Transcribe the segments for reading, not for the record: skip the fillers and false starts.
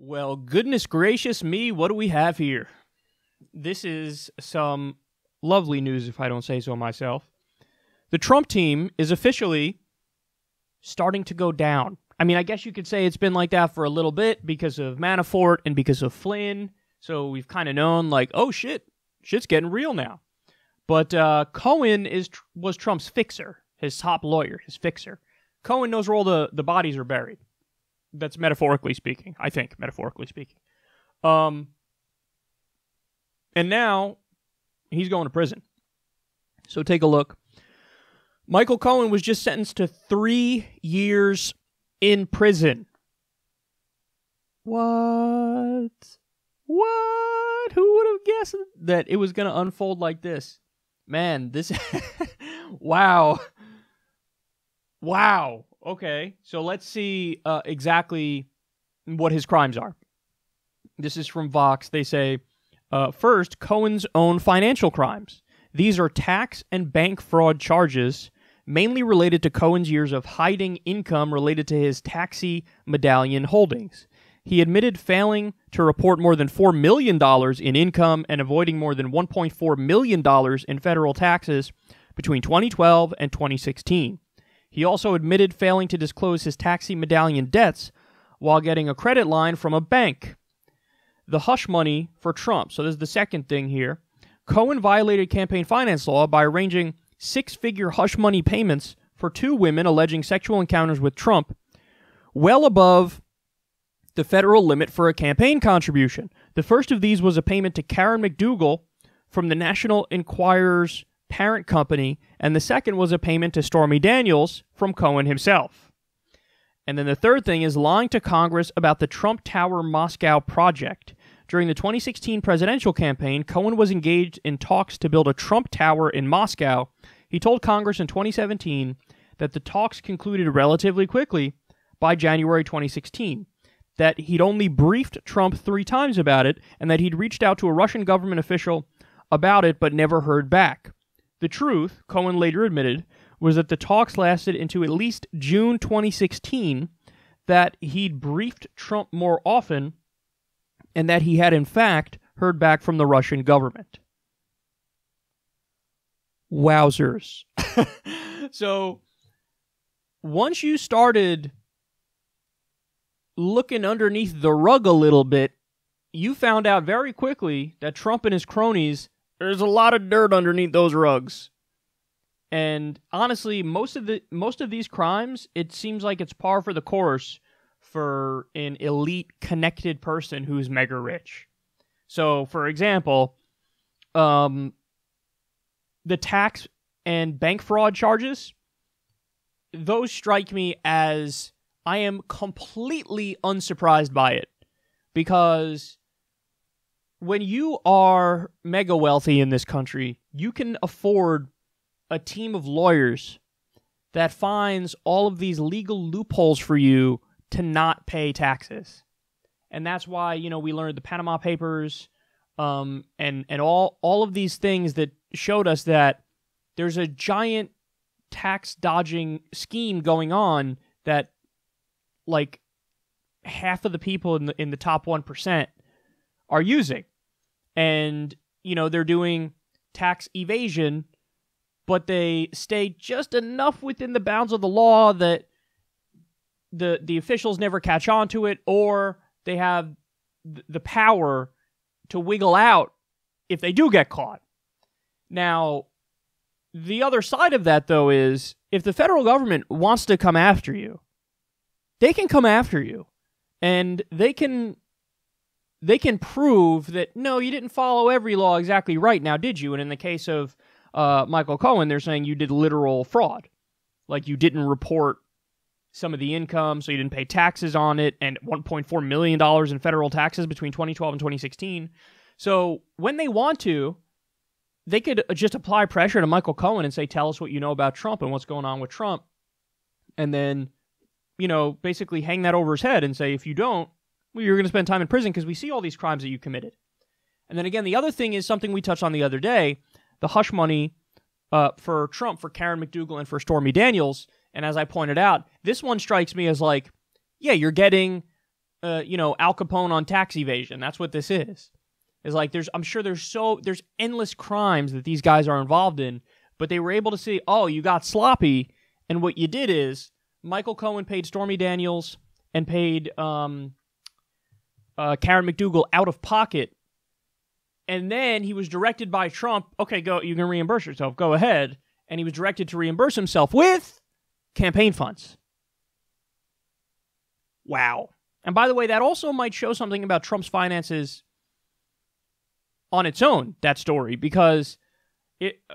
Well, goodness gracious me, what do we have here? This is some lovely news, if I don't say so myself. The Trump team is officially starting to go down. I mean, I guess you could say it's been like that for a little bit because of Manafort and because of Flynn. So we've kind of known, like, oh shit, shit's getting real now. But Cohen was Trump's fixer, his top lawyer, his fixer. Cohen knows where all the bodies are buried. That's metaphorically speaking, I think, metaphorically speaking. And now he's going to prison. So take a look. Michael Cohen was just sentenced to 3 years in prison. What? Who would have guessed that it was going to unfold like this? Man, this... Wow. Okay, so let's see exactly what his crimes are. This is from Vox. They say, first, Cohen's own financial crimes. These are tax and bank fraud charges, mainly related to Cohen's years of hiding income related to his taxi medallion holdings. He admitted failing to report more than $4 million in income and avoiding more than $1.4 million in federal taxes between 2012 and 2016. He also admitted failing to disclose his taxi medallion debts while getting a credit line from a bank. The hush money for Trump. So this is the second thing here. Cohen violated campaign finance law by arranging 6-figure hush money payments for 2 women alleging sexual encounters with Trump, well above the federal limit for a campaign contribution. The first of these was a payment to Karen McDougal from the National Enquirer's parent company, and the second was a payment to Stormy Daniels from Cohen himself. And then the third thing is lying to Congress about the Trump Tower Moscow project. During the 2016 presidential campaign, Cohen was engaged in talks to build a Trump Tower in Moscow. He told Congress in 2017 that the talks concluded relatively quickly by January 2016, that he'd only briefed Trump 3 times about it, and that he'd reached out to a Russian government official about it but never heard back. The truth, Cohen later admitted, was that the talks lasted into at least June 2016, that he'd briefed Trump more often, and that he had in fact heard back from the Russian government. Wowzers. So, once you started looking underneath the rug a little bit, you found out very quickly that Trump and his cronies, there's a lot of dirt underneath those rugs. And honestly, most of these crimes, it seems like it's par for the course for an elite connected person who's mega rich. So, for example, the tax and bank fraud charges, those strike me as I am completely unsurprised by it. Because when you are mega wealthy in this country, you can afford a team of lawyers that finds all of these legal loopholes for you to not pay taxes. And that's why, we learned the Panama Papers, and all of these things that showed us that there's a giant tax dodging scheme going on that, like, half of the people in the top 1% are using. And, they're doing tax evasion, but they stay just enough within the bounds of the law that the officials never catch on to it, or they have the power to wiggle out if they do get caught. Now, the other side of that, though, is if the federal government wants to come after you, they can come after you. And they can prove that, no, you didn't follow every law exactly right now, did you? And in the case of Michael Cohen, they're saying you did literal fraud. Like you didn't report some of the income, so you didn't pay taxes on it, and $1.4 million in federal taxes between 2012 and 2016. So when they want to, they could just apply pressure to Michael Cohen and say, tell us what you know about Trump and what's going on with Trump. And then, basically hang that over his head and say, if you don't, well, you're going to spend time in prison because we see all these crimes that you committed. And then again, the other thing is something we touched on the other day, the hush money for Trump, for Karen McDougal, and for Stormy Daniels. And as I pointed out, this one strikes me as like, yeah, you're getting Al Capone on tax evasion. That's what this is. It's like I'm sure there's endless crimes that these guys are involved in, but they were able to see, oh, you got sloppy, and what you did is Michael Cohen paid Stormy Daniels and paid Karen McDougal out of pocket, and then he was directed by Trump, okay, go, you can reimburse yourself, go ahead, and he was directed to reimburse himself with campaign funds. Wow. And by the way, that also might show something about Trump's finances on its own, that story, because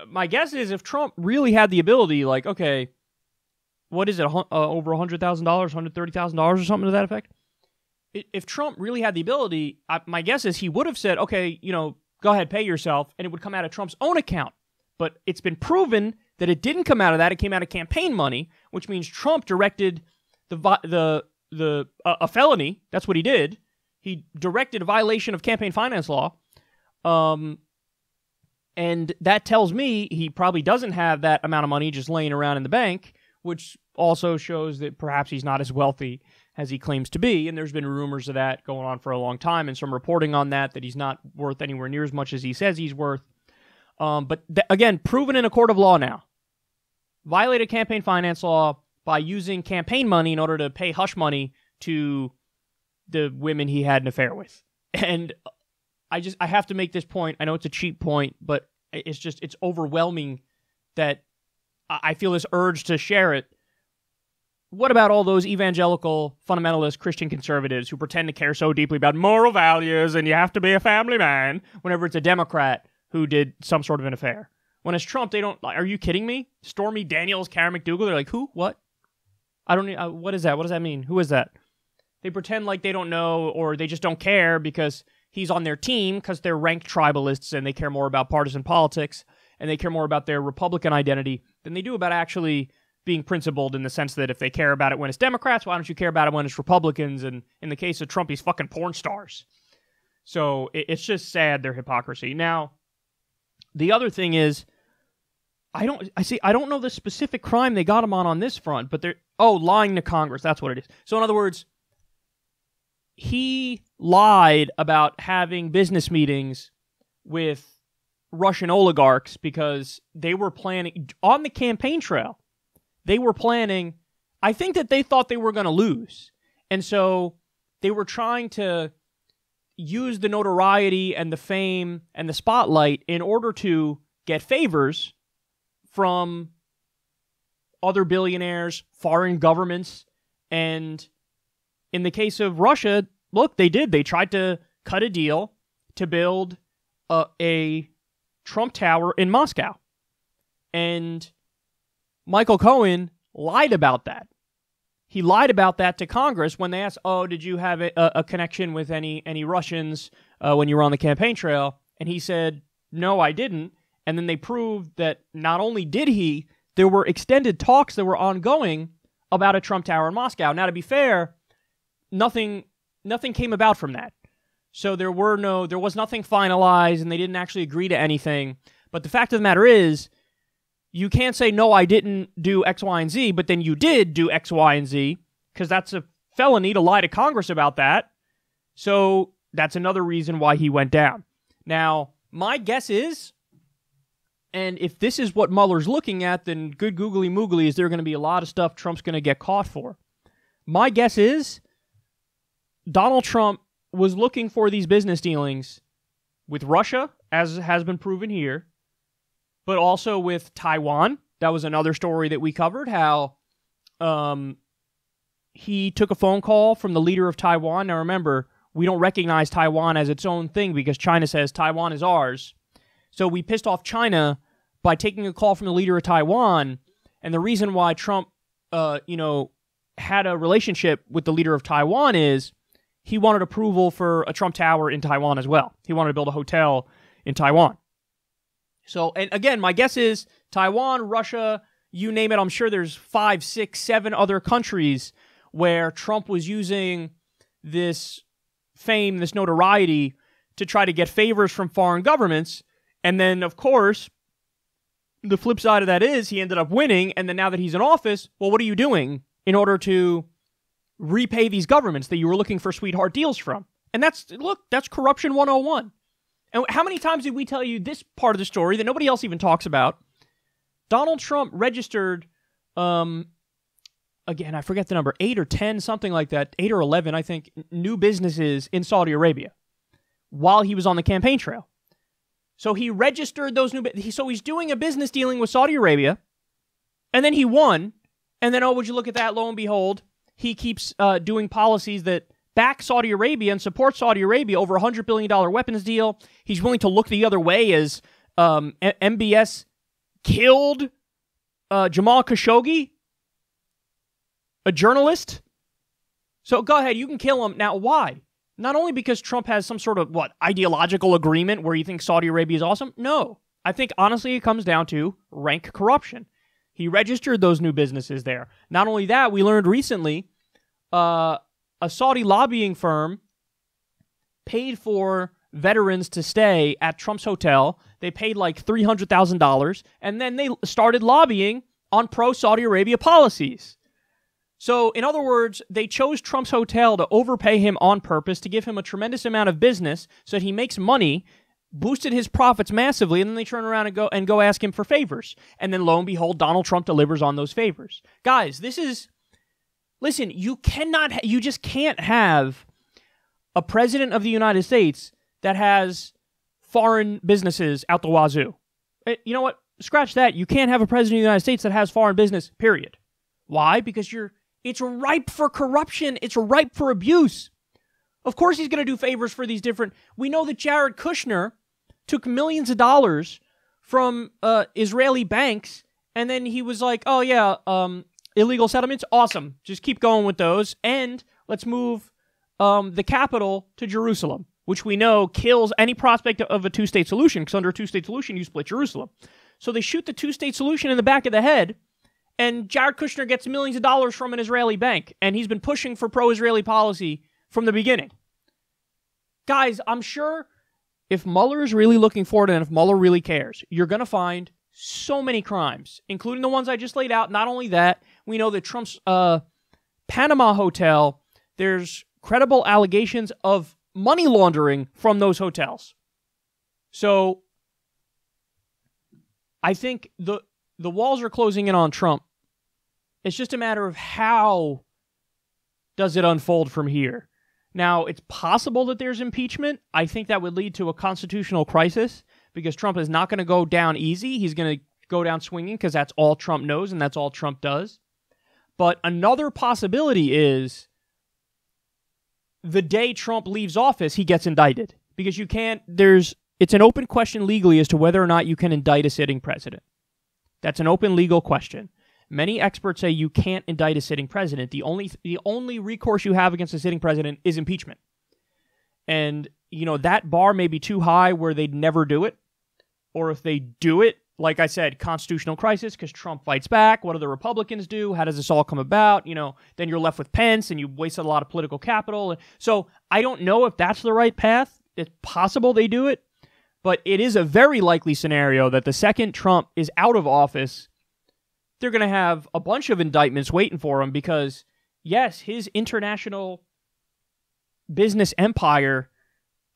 my guess is if Trump really had the ability, like, okay, what is it, over $100,000, $130,000 or something to that effect? If Trump really had the ability, my guess is he would have said, okay, go ahead, pay yourself, and it would come out of Trump's own account. But it's been proven that it didn't come out of that. It came out of campaign money, which means Trump directed a felony. That's what he did. He directed a violation of campaign finance law. And that tells me he probably doesn't have that amount of money just laying around in the bank, which also shows that perhaps he's not as wealthy as he claims to be. And there's been rumors of that going on for a long time and some reporting on that he's not worth anywhere near as much as he says he's worth. But again, proven in a court of law now. Violated campaign finance law by using campaign money in order to pay hush money to the women he had an affair with. And I have to make this point. I know it's a cheap point, but it's overwhelming that I feel this urge to share it. What about all those evangelical, fundamentalist Christian conservatives who pretend to care so deeply about moral values and you have to be a family man whenever it's a Democrat who did some sort of an affair? When it's Trump, they don't, are you kidding me? Stormy Daniels, Karen McDougal, they're like, who? What? I don't know. What is that? What does that mean? Who is that? They pretend like they don't know or they just don't care because he's on their team because they're ranked tribalists and they care more about partisan politics and they care more about their Republican identity than they do about actually being principled in the sense that if they care about it when it's Democrats, why don't you care about it when it's Republicans? And in the case of Trump, he's fucking porn stars. So it's just sad, their hypocrisy. Now, the other thing is, I don't know the specific crime they got him on this front, but lying to Congress, that's what it is. So in other words, he lied about having business meetings with Russian oligarchs because they were planning, on the campaign trail, they were planning, I think that they thought they were going to lose. And so they were trying to use the notoriety and the fame and the spotlight in order to get favors from other billionaires, foreign governments, and in the case of Russia, look, they did. They tried to cut a deal to build a Trump Tower in Moscow. And Michael Cohen lied about that. He lied about that to Congress when they asked, did you have a connection with any Russians when you were on the campaign trail? And he said, no, I didn't. And then they proved that not only did he, there were extended talks that were ongoing about a Trump Tower in Moscow. Now, to be fair, nothing came about from that. So there was nothing finalized, and they didn't actually agree to anything. But the fact of the matter is, you can't say, no, I didn't do X, Y, and Z, but then you did do X, Y, and Z, because that's a felony to lie to Congress about that. So that's another reason why he went down. Now, my guess is, and if this is what Mueller's looking at, then good googly moogly is there going to be a lot of stuff Trump's going to get caught for. My guess is Donald Trump was looking for these business dealings with Russia, as has been proven here, but also with Taiwan. That was another story that we covered, how he took a phone call from the leader of Taiwan. Now remember, we don't recognize Taiwan as its own thing because China says Taiwan is ours. So we pissed off China by taking a call from the leader of Taiwan. And the reason why Trump, had a relationship with the leader of Taiwan is he wanted approval for a Trump Tower in Taiwan as well. He wanted to build a hotel in Taiwan. So, and again, my guess is Taiwan, Russia, you name it, I'm sure there's 5, 6, 7 other countries where Trump was using this fame, this notoriety to try to get favors from foreign governments. And then, of course, the flip side of that is he ended up winning. And then now that he's in office, well, what are you doing in order to repay these governments that you were looking for sweetheart deals from. And that's corruption 101. And how many times did we tell you this part of the story that nobody else even talks about? Donald Trump registered, again, I forget the number, 8 or 10, something like that, 8 or 11, I think, new businesses in Saudi Arabia while he was on the campaign trail. So he registered those so he's doing a business dealing with Saudi Arabia, and then he won, and then, oh, would you look at that, lo and behold, he keeps doing policies that back Saudi Arabia and support Saudi Arabia over $100 billion weapons deal. He's willing to look the other way as MBS killed Jamal Khashoggi, a journalist. So go ahead, you can kill him. Now, why? Not only because Trump has some sort of, ideological agreement where he thinks Saudi Arabia is awesome. No. I think, honestly, it comes down to rank corruption. He registered those new businesses there. Not only that, we learned recently a Saudi lobbying firm paid for veterans to stay at Trump's hotel. They paid like $300,000, and then they started lobbying on pro-Saudi Arabia policies. So, in other words, they chose Trump's hotel to overpay him on purpose, to give him a tremendous amount of business so that he makes money, boosted his profits massively, and then they turn around and go ask him for favors. And then, lo and behold, Donald Trump delivers on those favors. Guys, listen, you just can't have a president of the United States that has foreign businesses out the wazoo. You know what? Scratch that. You can't have a president of the United States that has foreign business, period. Why? Because it's ripe for corruption. It's ripe for abuse. Of course he's going to do favors for these different... We know that Jared Kushner took millions of dollars from Israeli banks, and then he was like, oh yeah, illegal settlements, awesome. Just keep going with those, and let's move the capital to Jerusalem, which we know kills any prospect of a two-state solution, because under a two-state solution, you split Jerusalem. So they shoot the two-state solution in the back of the head, and Jared Kushner gets millions of dollars from an Israeli bank, and he's been pushing for pro-Israeli policy from the beginning. Guys, I'm sure if Mueller is really looking forward and if Mueller really cares, you're going to find so many crimes, including the ones I just laid out. Not only that, we know that Trump's Panama hotel, there's credible allegations of money laundering from those hotels. So I think the walls are closing in on Trump. It's just a matter of how does it unfold from here. Now, it's possible that there's impeachment. I think that would lead to a constitutional crisis because Trump is not going to go down easy. He's going to go down swinging because that's all Trump knows and that's all Trump does. But another possibility is the day Trump leaves office, he gets indicted. Because it's an open question legally as to whether or not you can indict a sitting president. That's an open legal question. Many experts say you can't indict a sitting president. The only recourse you have against a sitting president is impeachment. And, that bar may be too high where they'd never do it. Or if they do it, like I said, constitutional crisis because Trump fights back. What do the Republicans do? How does this all come about? Then you're left with Pence and you wasted a lot of political capital. So I don't know if that's the right path. It's possible they do it. But it is a very likely scenario that the second Trump is out of office, they're going to have a bunch of indictments waiting for him because, yes, his international business empire,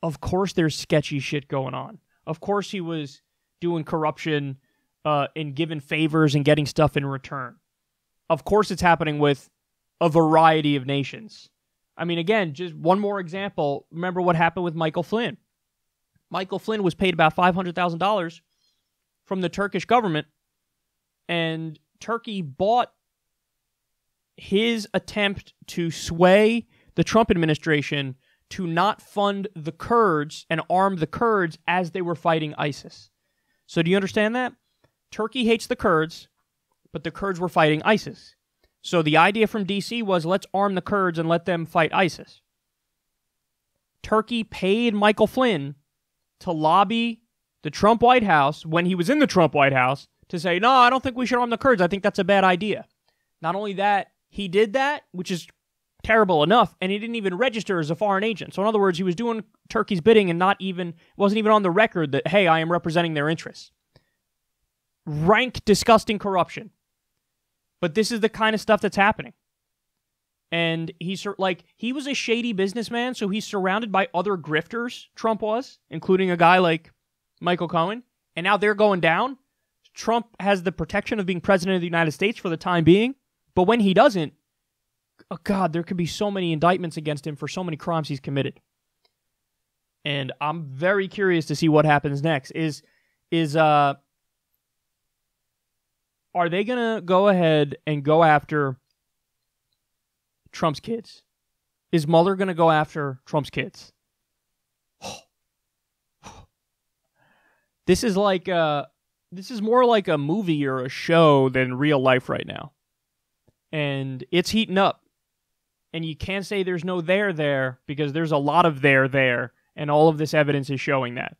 of course there's sketchy shit going on. Of course he was doing corruption and giving favors and getting stuff in return. Of course it's happening with a variety of nations. I mean, again, just one more example. Remember what happened with Michael Flynn. Michael Flynn was paid about $500,000 from the Turkish government, and Turkey bought his attempt to sway the Trump administration to not fund the Kurds and arm the Kurds as they were fighting ISIS. So do you understand that? Turkey hates the Kurds, but the Kurds were fighting ISIS. So the idea from D.C. was, let's arm the Kurds and let them fight ISIS. Turkey paid Michael Flynn to lobby the Trump White House, when he was in the Trump White House, to say, no, I don't think we should arm the Kurds. I think that's a bad idea. Not only that, he did that, which is terrible enough, and he didn't even register as a foreign agent. So in other words, he was doing Turkey's bidding and wasn't even on the record that, hey, I am representing their interests. Rank, disgusting corruption. But this is the kind of stuff that's happening. And he was a shady businessman, so he's surrounded by other grifters, Trump was, including a guy like Michael Cohen. And now they're going down. Trump has the protection of being president of the United States for the time being. But when he doesn't, oh God, there could be so many indictments against him for so many crimes he's committed. And I'm very curious to see what happens next. Are they going to go ahead and go after Trump's kids? Is Mueller going to go after Trump's kids? This is more like a movie or a show than real life right now. And it's heating up. And you can't say there's no there because there's a lot of there, and all of this evidence is showing that.